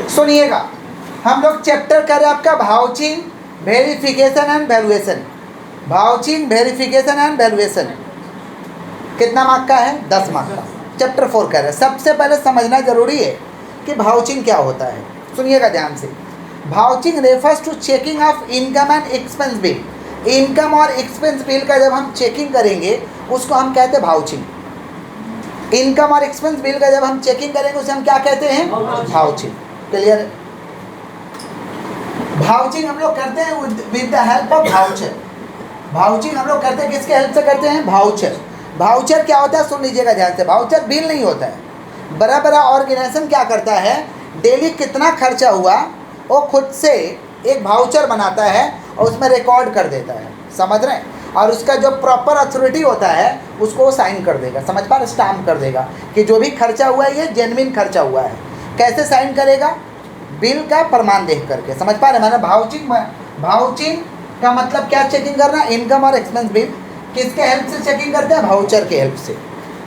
सुनिएगा, हम लोग चैप्टर कर रहे हैं आपका vouching, verification and valuation. Vouching, verification and valuation कितना मार्क का है? 10 मार्क का। चैप्टर 4 कर रहे हैं। सबसे पहले समझना जरूरी है कि भाउचिंग क्या होता है। सुनिएगा ध्यान से। Vouching refers to checking of income and expense bill. Income और एक्सपेंस बिल का जब हम चेकिंग करेंगे उसको हम कहते हैं भाउचिंग। इनकम और एक्सपेंस बिल का जब हम चेकिंग करेंगे उसे हम क्या कहते हैं? भाउचिंग। क्लियर है? भाउचिंग हम लोग करते हैं with the help of voucher. Vouching हम लोग करते हैं किसके हेल्प से करते हैं? भाउचर। भाउचर क्या होता है? सुन लीजिएगा ध्यान से। भाउचर बिल नहीं होता है। बड़ा बड़ा ऑर्गेनाइजेशन क्या करता है, डेली कितना खर्चा हुआ वो खुद से एक भाउचर बनाता है और उसमें रिकॉर्ड कर देता है। समझ रहे हैं? और उसका जो प्रॉपर अथॉरिटी होता है उसको वो साइन कर देगा। समझ पा रहे? स्टाम्प कर देगा कि जो भी खर्चा हुआ है ये जेन्युइन खर्चा हुआ है। कैसे साइन करेगा? बिल का प्रमाण देख करके। समझ पा रहे? मैंने भाउचिंग का मतलब क्या चेकिंग करना? इनकम और एक्सपेंस बिल किसके हेल्प से चेकिंग करते हैं? भाउचर के हेल्प से।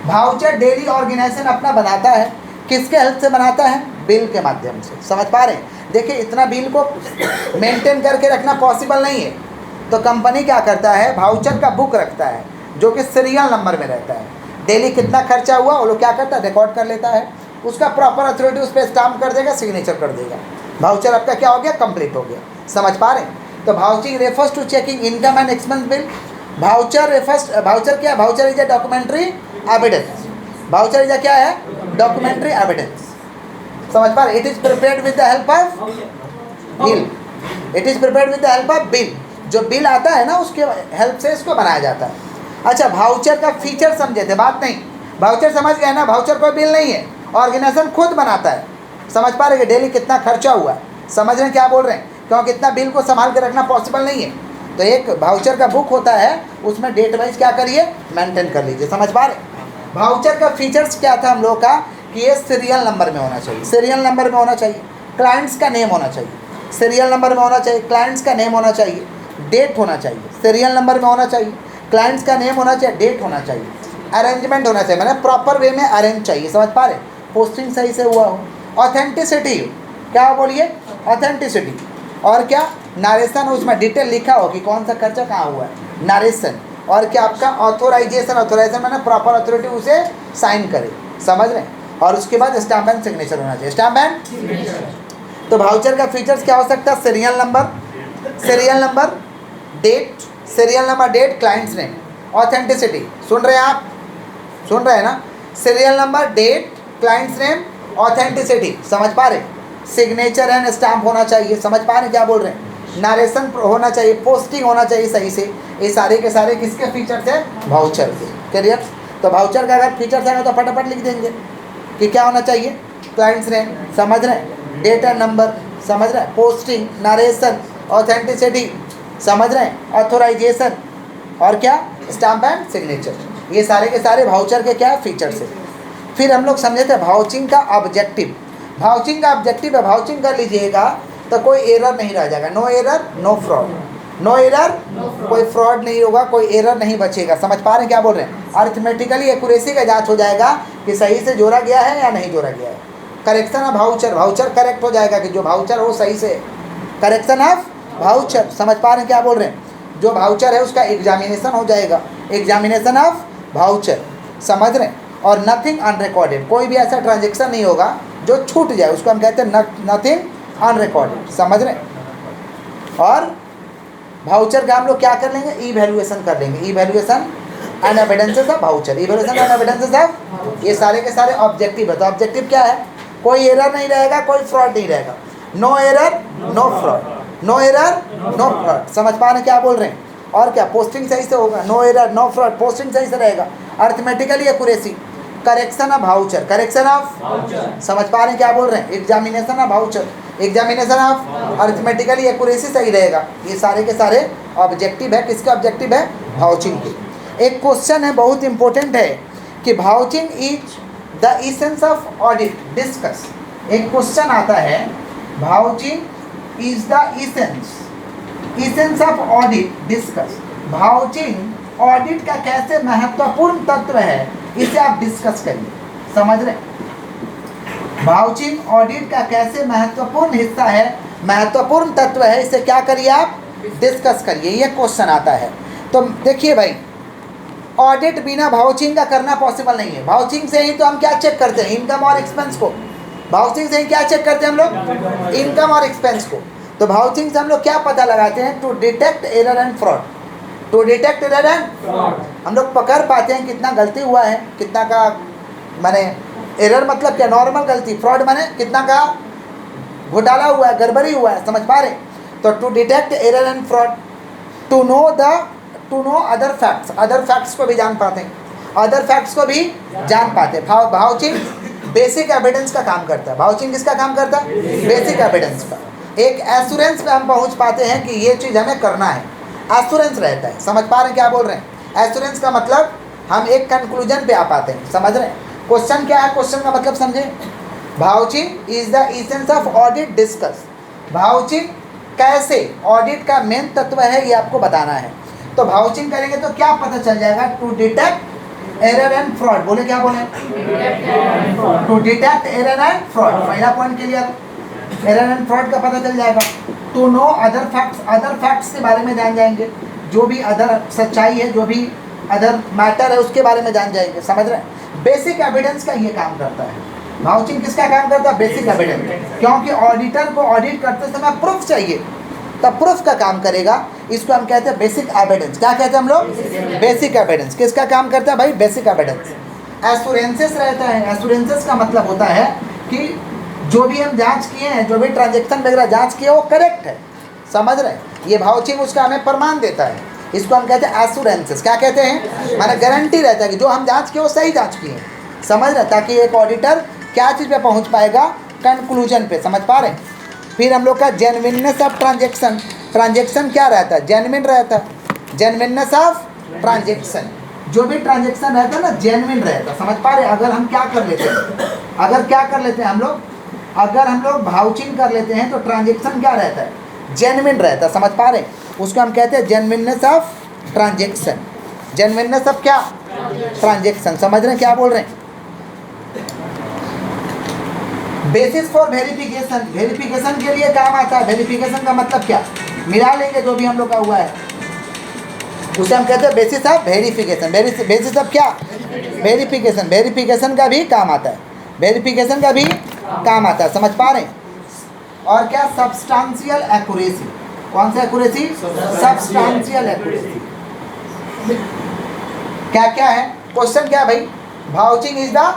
भाउचर डेली ऑर्गेनाइजेशन अपना बनाता है। किसके हेल्प से बनाता है? बिल के माध्यम से। समझ पा रहे हैं? देखिए इतना बिल को मेंटेन करके रखना पॉसिबल नहीं है, तो कंपनी क्या करता है? भाउचर का बुक रखता है जो कि सीरियल नंबर में रहता है। डेली कितना खर्चा हुआ वो लोग क्या करता है? रिकॉर्ड कर लेता है। उसका प्रॉपर अथॉरिटी उस पर स्टाम्प कर देगा, सिग्नेचर कर देगा। भाउचर आपका क्या हो गया? कंप्लीट हो गया। समझ पा रहे हैं? तो vouching refers to checking income and expense bill. Voucher क्या? Voucher is a documentary evidence. Voucher is क्या है? Documentary evidence. समझ पा रहे? It is prepared with the help of bill. It is prepared with the help of bill. जो bill आता है ना उसके हेल्प से इसको बनाया जाता है। अच्छा, भाउचर का फीचर समझे थे? बात नहीं। भाउचर समझ गए ना? भाउचर कोई बिल नहीं है, ऑर्गेनाइजेशन खुद बनाता है। समझ पा रहे कि डेली कितना खर्चा हुआ? समझ रहे हैं क्या बोल रहे हैं? क्योंकि इतना बिल को संभाल के रखना पॉसिबल नहीं है, तो एक भाउचर का बुक होता है, उसमें डेट वाइज क्या करिए? मेंटेन कर लीजिए। समझ पा रहे? भाउचर का फीचर्स क्या था हम लोग का कि ये सीरियल नंबर में होना चाहिए। सीरियल नंबर में होना चाहिए। क्लाइंट्स का नेम होना चाहिए। सीरियल नंबर में होना चाहिए। क्लाइंट्स का नेम होना चाहिए। डेट होना चाहिए। सीरियल नंबर में होना चाहिए। क्लाइंट्स का नेम होना चाहिए। डेट होना चाहिए। अरेंजमेंट होना चाहिए, मैंने प्रॉपर वे में अरेंज चाहिए। समझ पा रहे? पोस्टिंग सही से हुआ हो। ऑथेंटिसिटी, क्या बोलिए? ऑथेंटिसिटी। और क्या? नारेशन, उसमें डिटेल लिखा हो कि कौन सा खर्चा कहाँ हुआ है। नारेशन। और क्या आपका? ऑथोराइजेशन। ऑथोराइजेशन मैंने प्रॉपर अथॉरिटी उसे साइन करे। समझ रहे हैं? और उसके बाद स्टाम्प एंड सिग्नेचर होना चाहिए। Stamp and. तो भाउचर का फीचर्स क्या हो सकता है? Serial number, serial number, date, serial number, date, client's name. Authenticity, सुन रहे हैं आप? सुन रहे हैं ना? Serial number, date, client's name, authenticity. समझ पा रहे? सिग्नेचर एंड स्टाम्प होना चाहिए। समझ पा रहे क्या बोल रहे हैं? नारेशन होना चाहिए। पोस्टिंग होना चाहिए सही से। ये सारे के सारे किसके फीचर्स हैं? भाउचर के। क्लियर? तो भाउचर का अगर फीचर्स है तो फटाफट लिख देंगे कि क्या होना चाहिए? क्लाइंट्स नेम, समझ रहे हैं? डेट एंड नंबर, समझ रहे हैं? पोस्टिंग, नारेशन, ऑथेंटिसिटी, समझ रहे हैं? ऑथोराइजेशन, और क्या? Stamp and signature. ये सारे के सारे भाउचर के क्या फीचर्स है। फिर हम लोग समझे थे भाउचिंग का ऑब्जेक्टिव। भाउचिंग का ऑब्जेक्टिव है, भाउचिंग कर लीजिएगा तो कोई एरर नहीं रह जाएगा। No error no fraud. No error, कोई फ्रॉड नहीं होगा, कोई एरर नहीं बचेगा। समझ पा रहे हैं क्या बोल रहे हैं? अरिथमेटिकली एक्यूरेसी का जांच हो जाएगा कि सही से जोड़ा गया है या नहीं जोड़ा गया है। Correction of voucher, voucher correct हो जाएगा कि जो भाउचर हो सही से। करेक्शन ऑफ भाउचर, समझ पा रहे हैं क्या बोल रहे हैं? जो भाउचर है उसका एग्जामिनेशन हो जाएगा। एग्जामिनेशन ऑफ भाउचर, समझ रहे हैं? और नथिंग अनरिकॉर्डेड, कोई भी ऐसा ट्रांजेक्शन नहीं होगा जो छूट जाए, उसको हम कहते हैं नथिंग अनरिकॉर्डेड। समझ रहे हैं? और भाउचर का हम लोग क्या कर लेंगे? इवैल्यूएशन कर लेंगे। Evaluation and evidences of voucher. Evaluation and evidences of, ये सारे के सारे ऑब्जेक्टिव है। तो ऑब्जेक्टिव क्या है? कोई एरर नहीं रहेगा, कोई फ्रॉड नहीं रहेगा। No error no fraud. No error no fraud. समझ पा रहे क्या बोल रहे हैं? और क्या? पोस्टिंग सही से होगा। No error no fraud, posting सही से रहेगा। Arithmetically accuracy. Correction of voucher, correction of, समझ पा रहे हैं क्या बोल रहे हैं? Examination of voucher, examination of, arithmetically accuracy सही रहेगा। ये सारे के सारे ऑब्जेक्टिव है। किसके ऑब्जेक्टिव है? भाउचिंग के। एक क्वेश्चन है बहुत इंपॉर्टेंट है कि vouching is the essence of audit, discuss. एक क्वेश्चन आता है, vouching is the essence of audit, discuss. Vouching audit का कैसे महत्वपूर्ण तत्व है, इसे आप डिस्कस करिए। समझ रहे? भाउचिंग ऑडिट का कैसे महत्वपूर्ण हिस्सा है, महत्वपूर्ण तत्व है, इसे क्या करिए आप डिस्कस करिए, ये क्वेश्चन आता है। तो देखिए भाई, ऑडिट बिना भाउचिंग का करना पॉसिबल नहीं है। भाउचिंग से ही तो हम क्या चेक करते हैं, इनकम और एक्सपेंस को। भाउचिंग से ही क्या चेक करते हैं हम लोग, इनकम और एक्सपेंस को। तो भाउचिंग से हम लोग क्या पता लगाते हैं, to detect error and fraud. To detect error and fraud, हम लोग पकड़ पाते हैं कितना गलती हुआ है, कितना का माने एरर मतलब क्या, नॉर्मल गलती, फ्रॉड माने कितना का घोटाला हुआ है, गड़बड़ी हुआ है, समझ पा रहे। तो to detect error and fraud, to know other facts, other facts को भी जान पाते हैं, अदर फैक्ट्स को भी जान पाते हैं। भाउचिंग बेसिक एविडेंस का काम करता है। भाउचिंग किसका काम करता है, बेसिक एविडेंस का। एक एश्योरेंस पे हम पहुंच पाते हैं कि ये चीज़ हमें करना है, एश्योरेंस रहता है। समझ पा रहे हैं क्या बोल रहे हैं, एश्योरेंस का मतलब हम एक कंक्लूजन पे आ पाते हैं, समझ रहे हैं। क्वेश्चन क्या है, क्वेश्चन का मतलब समझे। Vouching is the essence of audit discuss. Vouching कैसे ऑडिट का मेन तत्व है, ये आपको बताना है। तो भाउचिंग करेंगे तो क्या पता चल जाएगा, to detect error and fraud. बोले क्या बोले, to detect error and fraud, पहला point clear, error and fraud का पता चल जाएगा। To know other facts, other facts के बारे में जान जाएंगे, जो भी अदर सच्चाई है, जो भी अदर मैटर है उसके बारे में जान जाएंगे, समझ रहे हैं। बेसिक एविडेंस का ये काम करता है। भाउचिंग किसका काम करता है, बेसिक एविडेंस, क्योंकि ऑडिटर को ऑडिट करते समय प्रूफ चाहिए, तब प्रूफ का काम करेगा। इसको हम कहते हैं बेसिक एविडेंस। क्या कहते हैं हम लोग, बेसिक एविडेंस। किसका काम करता है भाई, बेसिक एविडेंस। एश्योरेंसेस रहता है, एश्योरेंसेस का मतलब होता है कि जो भी हम जांच किए हैं, जो भी ट्रांजेक्शन वगैरह जांच किए वो करेक्ट है, समझ रहे हैं। ये भाउचिंग उसका हमें प्रमाण देता है, इसको हम कहते हैं एश्योरेंसेस। क्या कहते हैं, माना गारंटी रहता है कि जो हम जांच किए वो सही जांच किए हैं, समझ रहे हैं। ताकि एक ऑडिटर क्या चीज़ पे पहुंच पाएगा, कंक्लूजन पे, समझ पा रहे हैं। फिर हम लोग का जेन्युइननेस ऑफ ट्रांजेक्शन। ट्रांजेक्शन क्या रहता है, जेन्युइन रहता है। जेन्युइननेस ऑफ ट्रांजेक्शन, जो भी ट्रांजेक्शन रहता है ना जेन्युइन रहता है, समझ पा रहे हैं। अगर हम क्या कर लेते हैं, अगर क्या कर लेते हैं हम लोग, अगर हम लोग भाउचिंग कर लेते हैं तो ट्रांजेक्शन क्या रहता है, जेन्युइन रहता है, समझ पा रहे हैं। उसको हम कहते हैं genuineness of transaction. Genuineness of क्या, ट्रांजेक्शन, समझ रहे हैं क्या बोल रहे हैं। बेसिस फॉर वेरिफिकेशन, वेरिफिकेशन के लिए काम आता है। वेरिफिकेशन का मतलब क्या, मिला लेंगे जो भी हम लोग का हुआ है, उसे हम कहते हैं basis of verification. Basis of क्या, वेरिफिकेशन। वेरिफिकेशन का भी काम आता है, वेरिफिकेशन का भी काम आता है, समझ पा रहे हैं। और क्या, सब्सटेंशियल एक्यूरेसी। कौन सा एक्यूरेसी, सब्सटेंशियल एक्यूरेसी। क्या क्या है, क्वेश्चन क्या है भाई, vouching is the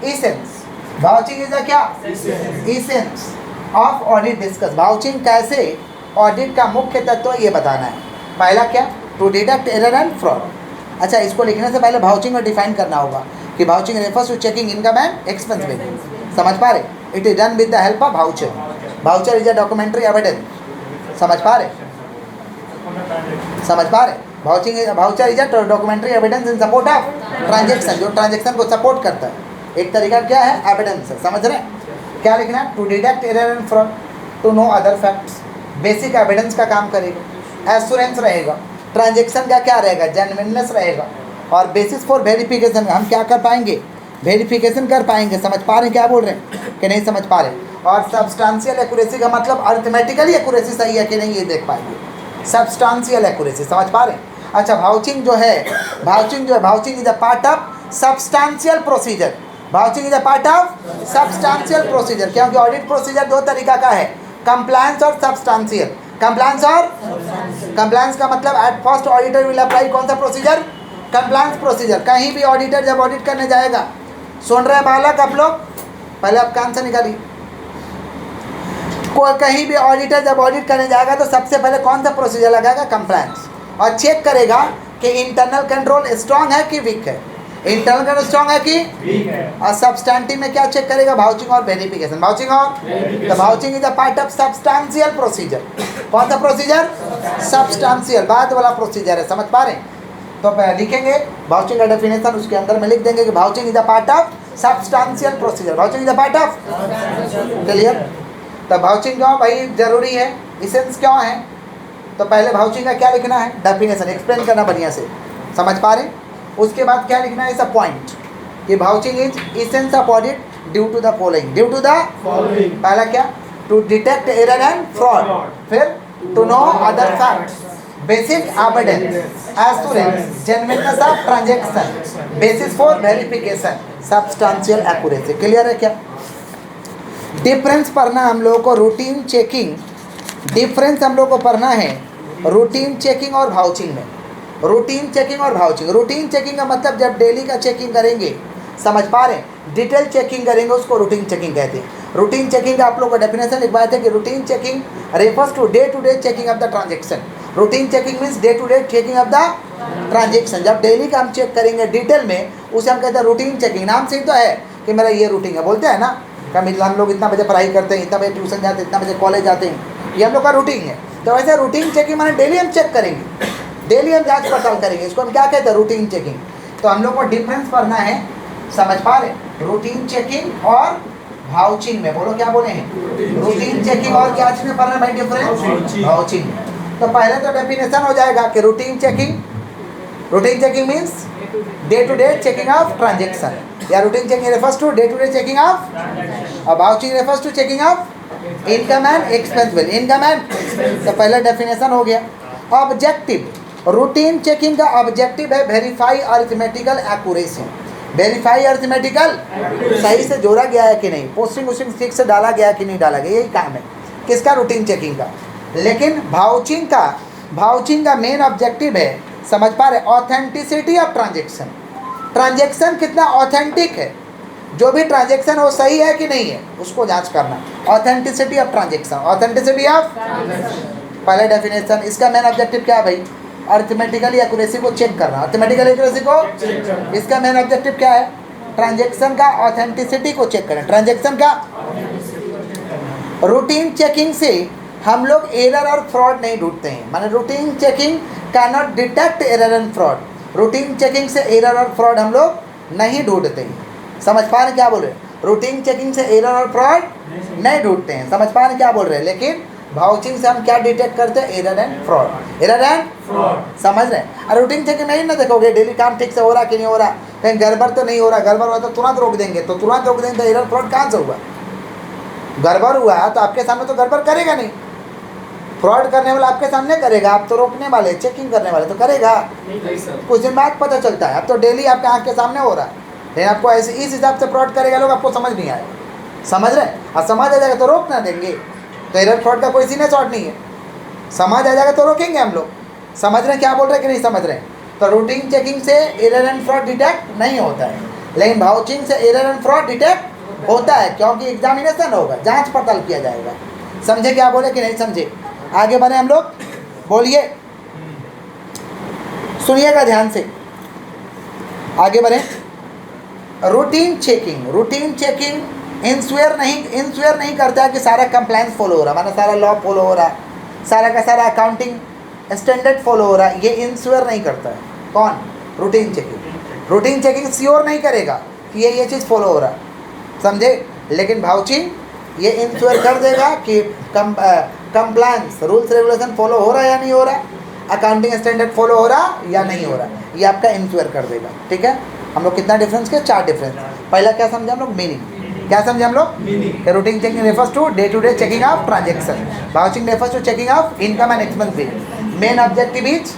essence, vouching is the क्या, essence of audit discuss. Vouching कैसे ऑडिट का मुख्य तत्व ये बताना है। पहला क्या, to detect error and fraud. अच्छा, इसको लिखने से पहले भाउचिंग को डिफाइन करना होगा कि vouching refers to checking income and expense basis, समझ पा रहे। It is done with the help of voucher. Voucher is a documentary evidence, समझ पा रहे, समझ पा रहे। Voucher is a documentary evidence in support of transaction, जो ट्रांजेक्शन को सपोर्ट करता है। एक तरीका क्या है, एविडेंस है, समझ रहे हैं। क्या लिखना है, to detect error and fraud, to know other facts, basic evidence का काम करेगा। एश्योरेंस रहेगा, ट्रांजेक्शन का क्या रहेगा, जेन्युइननेस रहेगा। और बेसिस फॉर वेरिफिकेशन हम क्या कर पाएंगे, वेरिफिकेशन कर पाएंगे, समझ पा रहे हैं क्या बोल रहे हैं कि नहीं समझ पा रहे। और सब्सटेंशियल एक्यूरेसी का मतलब अरिथमेटिकली एक्यूरेसी सही है कि नहीं ये देख पाएंगे, सब्सटेंशियल एक्यूरेसी, समझ पा रहे हैं। अच्छा, भाउचिंग जो है, vouching is a part of substantial procedure. Vouching is a part of substantial procedure, क्योंकि ऑडिट प्रोसीजर दो तरीका का है, कंप्लायंस और सब्सटेंशियल। कंप्लायंस और कंप्लायंस का मतलब at first auditor will apply कौन सा प्रोसीजर, कंप्लायंस प्रोसीजर। कहीं भी ऑडिटर जब ऑडिट करने जाएगा, सुन रहे बालक आप लोग, पहले आप कान से निकालिए। कोई कहीं भी ऑडिटर जब ऑडिट करने जाएगा तो सबसे पहले कौन सा प्रोसीजर लगाएगा, कंप्लायंस, और चेक करेगा कि इंटरनल कंट्रोल स्ट्रांग है कि वीक है, इंटरनल कंट्रोल स्ट्रांग है कि वीक है। और सब्सटेंटिव में क्या चेक करेगा, भाउचिंग और वेरिफिकेशन। भाउचिंग और तो vouching is a part of substantial procedure. कौन सा प्रोसीजर, सब्सटेंशियल, बाद वाला प्रोसीजर है, समझ पा रहे हैं। तो लिखेंगे भाउचिंग का डेफिनेशन, उसके अंदर में लिख देंगे कि vouching is a part of substantial procedure. Vouching is a part of, clear. तो भाउचिंग क्यों भाई जरूरी है, एसेंस क्यों है, तो पहले भाउचिंग का क्या लिखना है, डेफिनेशन एक्सप्लेन करना बढ़िया से, समझ पा रहे। उसके बाद क्या लिखना है, इस पॉइंट कि vouching is essence of audit due to the following, due to the पहला क्या, to detect error and fraud, फिर to know other facts, basic evidence, assurance, genuineness of transaction, basis for verification, substantial accuracy. Clear है क्या? Difference पढ़ना हम लोगों को, routine checking, difference हम लोग को पढ़ना है रूटीन चेकिंग और वाउचिंग में। रूटीन चेकिंग और वाउचिंग, रूटीन चेकिंग का मतलब जब डेली का चेकिंग करेंगे, समझ पा रहे हैं, डिटेल चेकिंग करेंगे उसको रूटीन चेकिंग कहते हैं। रूटीन चेकिंग का आप लोग को डेफिनेशन लिखवाए थे कि routine checking refers to day checking of the transaction. Routine checking means day to day checking of the transaction. जब डेली का हम चेक करेंगे डिटेल में, उसे हम कहते हैं रूटीन चेकिंग। नाम से ही तो है कि मेरा ये रूटीन है, बोलते हैं ना कभी हम लोग इतना बजे पढ़ाई करते हैं, इतना बजे ट्यूशन जाते हैं, इतना बजे कॉलेज जाते हैं, ये हम लोग का रूटीन है। तो वैसे रूटीन चेकिंग माने डेली हम चेक करेंगे, डेली हम जांच पड़ताल करेंगे, इसको हम क्या कहते हैं, रूटीन चेकिंग। तो हम लोग को डिफरेंस पढ़ना है, समझ पा रहे, रूटीन चेकिंग और वाउचिंग में। बोलो क्या बोले हैं, रूटीन चेकिंग और क्या चीज में पढ़ना है भाई डिफरेंस, वाउचिंग। तो पहले तो डेफिनेशन हो जाएगा कि routine checking means day to day checking of transaction, या routine checking refers to day to day checking of, और vouching refers to checking of income and expense bill, income and. तो पहला डेफिनेशन हो गया। Objective, routine checking का objective है verify arithmetical accuracy. Verify arithmetical, सही से जोड़ा गया है कि नहीं, पोस्टिंग वोस्टिंग ठीक से डाला गया कि नहीं डाला गया, यही काम है किसका, रूटीन चेकिंग का। लेकिन वाउचिंग का मेन ऑब्जेक्टिव है, समझ पा रहे, ऑथेंटिसिटी ऑफ ट्रांजेक्शन। ट्रांजेक्शन कितना ऑथेंटिक है, जो भी ट्रांजेक्शन हो सही है कि नहीं है, उसको जांच करना। Authenticity of transaction, authenticity of, पहले डेफिनेशन। इसका मेन ऑब्जेक्टिव क्या है भाई, अरिथमेटिकल एक्यूरेसी को चेक करना। अरिथमेटिकल एक्यूरेसी को, इसका मेन ऑब्जेक्टिव क्या है, ट्रांजेक्शन का ऑथेंटिसिटी को चेक करना, ट्रांजेक्शन का। रूटीन चेकिंग से हम लोग एरर और फ्रॉड नहीं ढूंढते हैं, माने routine checking can not detect error and fraud. Routine checking से एरर और फ्रॉड हम लोग नहीं ढूंढते हैं, समझ पा रहे क्या बोल रहे हैं, रूटीन चेकिंग से एरर और फ्रॉड नहीं ढूंढते हैं, समझ पा रहे क्या बोल रहे हैं। लेकिन वाउचिंग से हम क्या डिटेक्ट करते हैं, error and fraud, error and fraud, समझ रहे हैं। और रूटीन चेकिंग में ही ना देखोगे डेली काम ठीक से हो रहा कि नहीं हो रहा, कहीं गड़बड़ तो नहीं हो रहा, गड़बड़ हुआ तो तुरंत रोक देंगे, तो तुरंत रोक देंगे तो एरर फ्रॉड कहाँ से हुआ, गड़बड़ हुआ तो आपके सामने तो गड़बड़ करेगा नहीं, फ्रॉड करने वाला आपके सामने करेगा, आप तो रोकने वाले, चेकिंग करने वाले तो करेगा कुछ दिन बाद पता चलता है। अब तो डेली आपके आँख के सामने हो रहा है, लेकिन आपको ऐसे इस हिसाब से फ्रॉड करेगा लोग, आपको समझ नहीं आएगा, समझ रहे हैं। और समझ आ जाएगा तो रोक ना देंगे, तो एरर फ्रॉड का कोई सीने शॉर्ट नहीं है, समझ आ जाएगा तो रोकेंगे हम लोग, समझ रहे हैं क्या बोल रहे हैं कि नहीं समझ रहे हैं। तो रूटीन चेकिंग से एरर एंड फ्रॉड डिटेक्ट नहीं होता है, लेकिन वाउचिंग से एरर एंड फ्रॉड डिटेक्ट होता है, क्योंकि एग्जामिनेशन होगा, जांच पड़ताल किया जाएगा। समझे क्या बोले कि नहीं समझे, आगे बढ़े हम लोग, बोलिए, सुनिएगा ध्यान से, आगे बढ़े। रूटीन चेकिंग इंश्योर नहीं करता है कि सारा कंप्लायंस फॉलो हो रहा, माना सारा लॉ फॉलो हो रहा, सारा का सारा अकाउंटिंग स्टैंडर्ड फॉलो हो रहा है, ये इंश्योर नहीं करता है। कौन, रूटीन चेकिंग श्योर नहीं करेगा कि ये चीज़ फॉलो हो रहा, समझे। लेकिन वाउचिंग ये इंश्योर कर देगा कि कंप्लायंस रूल्स रेगुलेशन फॉलो हो रहा है या नहीं हो रहा, अकाउंटिंग स्टैंडर्ड फॉलो हो रहा या नहीं हो रहा, ये आपका इंश्योर कर देगा। ठीक है, हम लोग कितना डिफरेंस किया, 4 डिफरेंस। पहला क्या समझे हम लोग, मीनिंग, क्या समझे हम लोग, कि routine checking refers to day to day checking of transaction, vouching refers to checking of income and expense bill. Main objective is,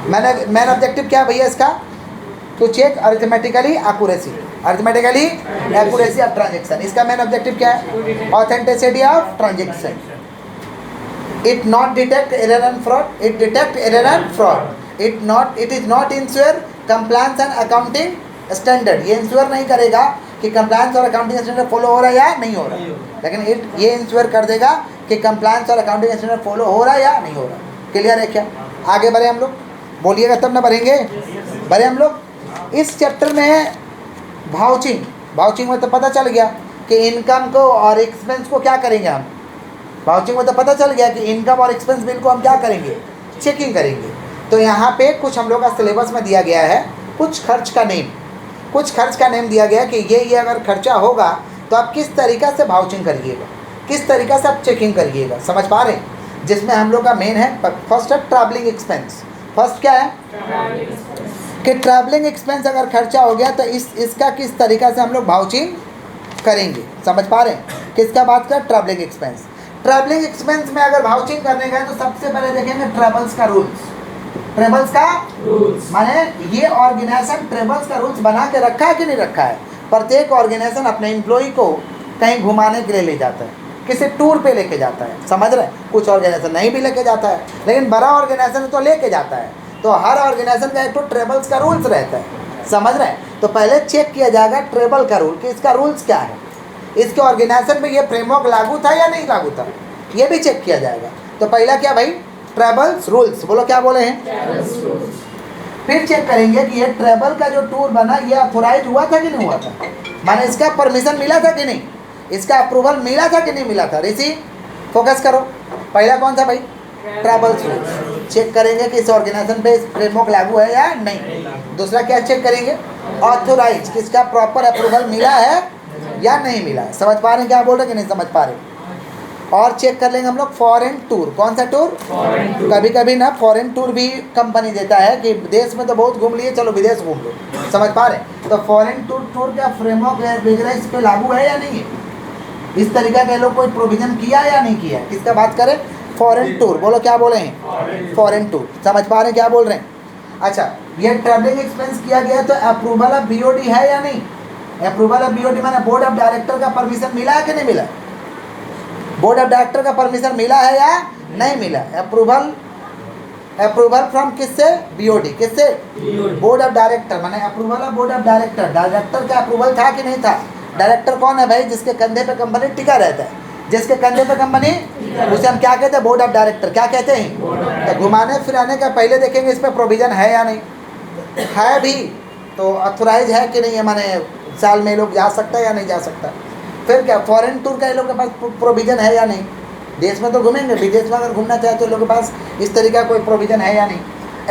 main objective क्या भैया इसका, to check arithmetically accuracy of transaction. इसका main objective क्या है, authenticity of transaction. It not detect error and fraud, it detect error and fraud, it is not ensure compliance and accounting standard, ये ensure नहीं करेगा कि compliance और accounting standard follow हो रहा है या नहीं हो रहा, लेकिन ये इंश्योर कर देगा कि कंप्लायंस और अकाउंटिंग स्टैंडर्ड फॉलो हो रहा है या नहीं हो रहा। क्लियर है क्या, आगे बढ़े हम लोग, बोलिएगा तब ना बढ़ेंगे, बढ़े हम लोग। इस चैप्टर में वाउचिंग में तो पता चल गया कि इनकम को और एक्सपेंस को क्या करेंगे हम, वाउचिंग में तो पता चल गया कि इनकम और एक्सपेंस बिल को हम क्या करेंगे, चेकिंग करेंगे। तो यहाँ पे कुछ हम लोग का सिलेबस में दिया गया है, कुछ खर्च का नेम दिया गया कि ये अगर खर्चा होगा तो आप किस तरीक़ा से वाउचिंग करिएगा, किस तरीक़ा से आप चेकिंग करिएगा, समझ पा रहे हैं। जिसमें हम लोग का मेन है, फर्स्ट है ट्रैवलिंग एक्सपेंस। फर्स्ट क्या है कि ट्रैवलिंग एक्सपेंस अगर खर्चा हो गया तो इसका किस तरीक़ा से हम लोग वाउचिंग करेंगे। समझ पा रहे हैं? किसका बात कर? Travelling expense. ट्रैवलिंग एक्सपेंस में अगर वाउचिंग करने गए तो सबसे पहले देखेंगे ट्रेवल्स का रूल्स। ट्रेवल्स का रूल्स माने ये ऑर्गेनाइजेशन ट्रेवल्स का रूल्स बना के रखा है कि नहीं रखा है? प्रत्येक ऑर्गेनाइजेशन अपने एम्प्लॉय को कहीं घुमाने के लिए ले जाता है, किसी टूर पे लेके जाता है। समझ रहे हैं? कुछ ऑर्गेनाइजेशन नहीं भी लेके जाता है, लेकिन बड़ा ऑर्गेनाइजेशन तो लेके जाता है। तो हर ऑर्गेनाइजेशन का एक तो ट्रेवल्स का रूल्स रहता है। समझ रहे हैं? तो पहले चेक किया जाएगा ट्रेवल का रूल कि इसका रूल्स क्या है, इसके ऑर्गेनाइजेशन में ये फ्रेमवर्क लागू था या नहीं लागू था, ये भी चेक किया जाएगा। तो पहला क्या भाई? Travels rules. बोलो क्या बोले हैं? फिर चेक करेंगे कि ये ट्रेवल का जो टूर बना ये अथोराइज हुआ था कि नहीं हुआ था, माने इसका परमिशन मिला था कि नहीं, इसका अप्रूवल मिला था कि नहीं मिला था। ऋषि फोकस करो। पहला कौन सा भाई? Travels rules. चेक करेंगे कि इस ऑर्गेनाइजेशन पे फ्रेमवर्क लागू है या नहीं। दूसरा क्या चेक करेंगे? ऑथोराइज, किसका प्रॉपर अप्रूवल मिला है या नहीं मिला। समझ पा रहे हैं क्या बोल रहे हैं कि नहीं समझ पा रहे? और चेक कर लेंगे हम लोग फॉरेन टूर। कौन सा टूर? कभी कभी ना फॉरेन टूर भी कंपनी देता है कि देश में तो बहुत घूम लिए, चलो विदेश घूम लो। समझ पा रहे? तो फॉरेन टूर का फ्रेमवर्क वगैरह इस पे लागू है या नहीं है, इस तरीका के लोग कोई प्रोविजन किया या नहीं किया। किसका बात करें? Foreign tour. बोलो क्या बोले हैं? Foreign tour. समझ पा रहे हैं क्या बोल रहे हैं? अच्छा, ये ट्रैवलिंग एक्सपेंस किया गया तो अप्रूवल ऑफ बीओडी है या नहीं? अप्रूवल ऑफ बीओडी माने बोर्ड ऑफ डायरेक्टर का परमिशन मिला है कि नहीं मिला? बोर्ड ऑफ डायरेक्टर का परमिशन मिला है या नहीं मिला? अप्रूवल फ्रॉम किससे? बीओडी। किससे? बोर्ड ऑफ डायरेक्टर माने approval of board of director. Director का अप्रूवल था कि नहीं था? डायरेक्टर कौन है भाई? जिसके कंधे पे कंपनी टिका रहता है, जिसके कंधे पे कंपनी, उसे हम क्या कहते हैं? Board of director. क्या कहते हैं? तो घुमाने फिराने का पहले देखेंगे इस पर प्रोविजन है या नहीं है, भी तो अथोराइज है कि नहीं है, माने साल में लोग जा सकता है या नहीं जा सकता। फिर क्या फॉरेन टूर का ये लोग के पास प्रोविजन है या नहीं? देश में तो घूमेंगे, विदेश में अगर घूमना चाहे तो लोगों के पास इस तरीका कोई प्रोविजन है या नहीं।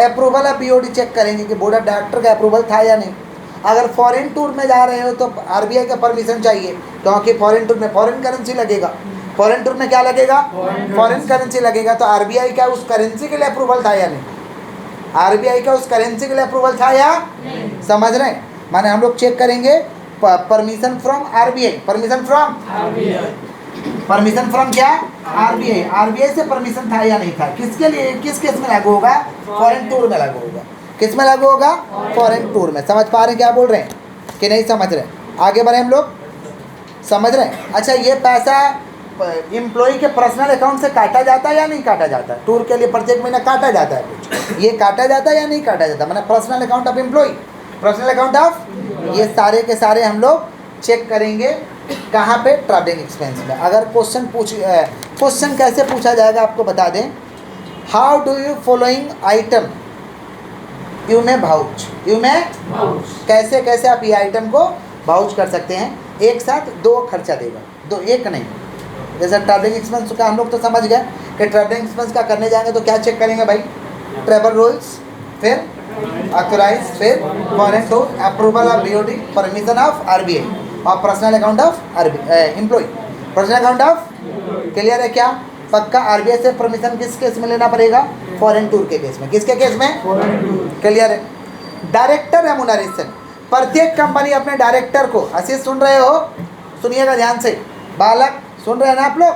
अप्रूवल ऑफ बीओडी चेक करेंगे कि बोर्ड ऑफ डायरेक्टर का अप्रूवल था या नहीं। अगर फॉरेन टूर में जा रहे हो तो आरबीआई का परमिशन चाहिए, क्योंकि फॉरेन टूर में फॉरेन करेंसी लगेगा। फॉरेन टूर में क्या लगेगा? फॉरेन करेंसी लगेगा। तो आरबीआई का उस करेंसी के लिए अप्रूवल था या नहीं? आरबीआई का उस करेंसी के लिए अप्रूवल था या नहीं? समझ रहे हैं? माने हम लोग चेक करेंगे permission from RBI. Permission from क्या? आरबीआई। आरबीआई से परमिशन था या नहीं था? किसके लिए, किस केस में लागू होगा? फॉरेन टूर में लागू होगा। किस में लागू होगा? फॉरेन टूर में। समझ पा रहे हैं क्या बोल रहे हैं कि नहीं समझ रहे? आगे बढ़े हम लोग। समझ रहे हैं? अच्छा, ये पैसा एम्प्लॉय के पर्सनल अकाउंट से काटा जाता है या नहीं काटा जाता है? टूर के लिए प्रत्येक महीना काटा जाता है कुछ, ये काटा जाता है या नहीं काटा जाता? मैंने personal account of employ, personal account of, ये सारे के सारे हम लोग चेक करेंगे कहाँ पे? ट्रैवलिंग एक्सपेंस में। अगर क्वेश्चन कैसे पूछा जाएगा आपको बता दें। How do you following item you में भाउच, यू में कैसे कैसे आप ये आइटम को भाउच कर सकते हैं? एक साथ दो खर्चा देगा, दो, एक नहीं। जैसे ट्रैवलिंग एक्सपेंस का हम लोग तो समझ गए कि ट्रैवलिंग एक्सपेंस का करने जाएंगे तो क्या चेक करेंगे भाई? ट्रैवल रूल्स, फिर ऑथोराइज, फिर foreign tour, approval of BOD, permission of RBI और personal account of employ. Personal account of clear है क्या? पक्का आरबीआई से परमिशन किस केस में लेना पड़ेगा? फॉरेन टूर के केस में। किसके केस में? क्लियर है? डायरेक्टर रेम्यूनरेशन, प्रत्येक कंपनी अपने डायरेक्टर को, आशीष सुन रहे हो? सुनिएगा ध्यान से, बालक सुन रहे हैं ना आप लोग?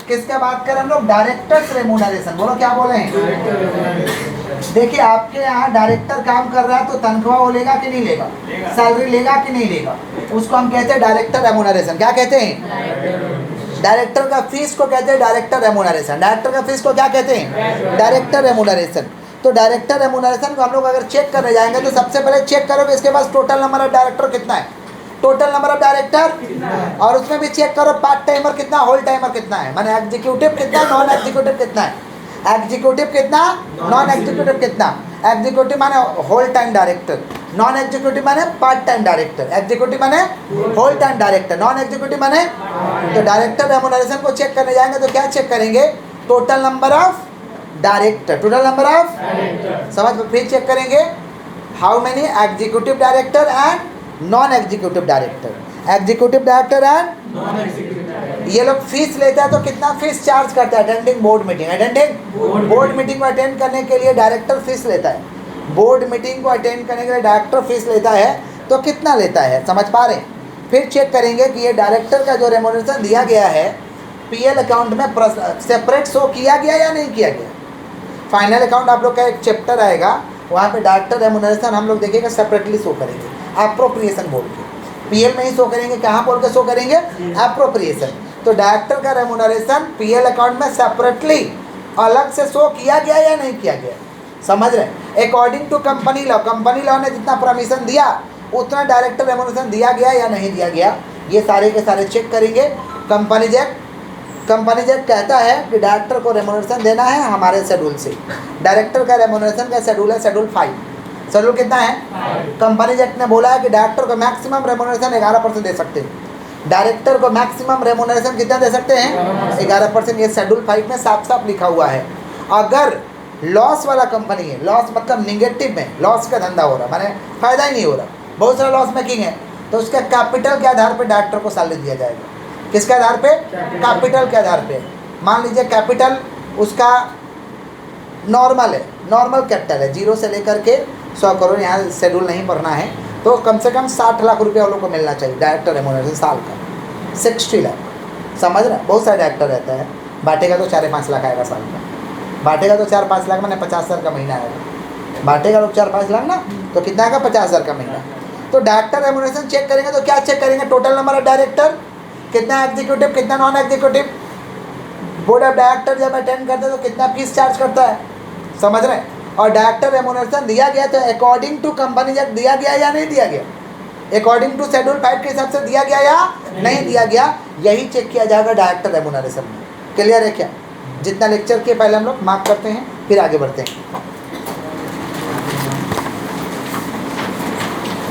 किसका बात करें हम लोग? Directors remuneration. बोलो क्या बोले हैं? देखिए, आपके यहाँ डायरेक्टर काम कर रहा है तो तनख्वाह वो लेगा कि नहीं लेगा? सैलरी लेगा कि नहीं लेगा? उसको हम कहते हैं डायरेक्टर रेम्यूनरेशन। क्या कहते हैं? डायरेक्टर का फीस को कहते हैं डायरेक्टर रेम्यूनरेशन। डायरेक्टर का फीस को क्या कहते हैं? Director remuneration. तो डायरेक्टर रेम्यूनरेशन को हम लोग अगर चेक करने जाएंगे तो सबसे पहले चेक करो कि इसके पास टोटल नंबर ऑफ डायरेक्टर कितना है, टोटल नंबर ऑफ डायरेक्टर, और उसमें भी चेक करो पार्ट टाइमर कितना, होल टाइमर कितना है, माने एग्जीक्यूटिव कितना, नॉन एग्जीक्यूटिव कितना है, एग्जीक्यूटिव कितना, नॉन एग्जीक्यूटिव कितना। एग्जीक्यूटिव माने whole time director, non executive माने पार्ट टाइम डायरेक्टर, एग्जीक्यूटिव माने whole time director, non executive माने। तो डायरेक्टर रेम्यूनरेशन को चेक करने जाएंगे तो क्या चेक करेंगे? Total number of director, total number of, समझ। फिर चेक करेंगे how many executive director and non executive director, executive director and non executive. ये लोग फीस लेता है तो कितना फीस चार्ज करता है? Attending board meeting, attending board meeting को अटेंड करने के लिए डायरेक्टर फीस लेता है। बोर्ड मीटिंग को अटेंड करने के लिए डायरेक्टर फीस लेता है तो कितना लेता है? समझ पा रहे हैं? फिर चेक करेंगे कि ये डायरेक्टर का जो रेम्यूनरेशन दिया गया है पीएल अकाउंट में सेपरेट शो किया गया या नहीं किया गया। फाइनल अकाउंट आप लोग का एक चैप्टर आएगा, वहाँ पे डायरेक्टर रेम्यूनरेशन हम लोग देखेंगे सेपरेटली शो करेंगे एप्रोप्रिएशन बोल के। पीएल में ही शो करेंगे, कहाँ बोल के शो करेंगे, एप्रोप्रिएशन। तो डायरेक्टर का रेम्यूनरेशन पीएल अकाउंट में सेपरेटली अलग से शो किया गया या नहीं किया गया, समझ रहे। अकॉर्डिंग टू कंपनी लॉ ने जितना परमिशन दिया उतना डायरेक्टर रेम्यूनरेशन दिया गया या नहीं दिया गया, ये सारे के सारे चेक करेंगे। कंपनी एक्ट कहता है कि डायरेक्टर को रेम्यूनरेशन देना है हमारे शेड्यूल से। डायरेक्टर का रेम्यूनरेशन का शेड्यूल है शेड्यूल 5। शेड्यूल कितना है? कंपनी एक्ट ने बोला है कि डायरेक्टर को मैक्सिमम रेम्यूनरेशन 11% दे सकते हैं। डायरेक्टर को मैक्सिमम रेम्यूनरेशन कितना दे सकते हैं? 11%। ये शेड्यूल 5 में साफ साफ लिखा हुआ है। अगर लॉस वाला कंपनी है, लॉस मतलब निगेटिव में, लॉस का धंधा हो रहा, माने फायदा ही नहीं हो रहा, बहुत सारा लॉस मेकिंग है, तो उसके कैपिटल के आधार पर डायरेक्टर को सैलरी दिया जाएगा। किसके आधार पे? कैपिटल के आधार पे। मान लीजिए कैपिटल उसका नॉर्मल है, नॉर्मल कैपिटल है, 0 से लेकर के 100 करोड़, यहाँ शेड्यूल नहीं पढ़ना है, तो कम से कम 60 लाख रुपये हम लोग को मिलना चाहिए डायरेक्टर रेम्यूनरेशन साल का, 60 लाख, समझ रहे। बहुत सारे डायरेक्टर रहता है, बांटेगा तो 4-5 लाख आएगा साल का, बांटेगा तो 4-5 लाख मैंने 50,000 का महीना आएगा, बांटेगा लोग 4-5 लाख ना, तो कितना आएगा? 50,000 का महीना। तो डायरेक्टर रेम्यूनरेशन चेक करेंगे तो क्या चेक करेंगे? टोटल नंबर ऑफ डायरेक्टर, कितना एग्जीक्यूटिव, कितना non executive, board of director जब अटेंड करते हैं तो कितना फीस चार्ज करता है, समझ रहे हैं। और डायरेक्टर रेम्यूनरेशन दिया गया तो अकॉर्डिंग टू कंपनी एक्ट दिया गया या नहीं दिया गया, अकॉर्डिंग टू शेड्यूल 5 के हिसाब से दिया गया या नहीं दिया गया, यही चेक किया जाएगा डायरेक्टर रेम्यूनरेशन में। क्लियर है क्या? जितना लेक्चर किए पहले हम लोग मार्क करते हैं, फिर आगे बढ़ते हैं।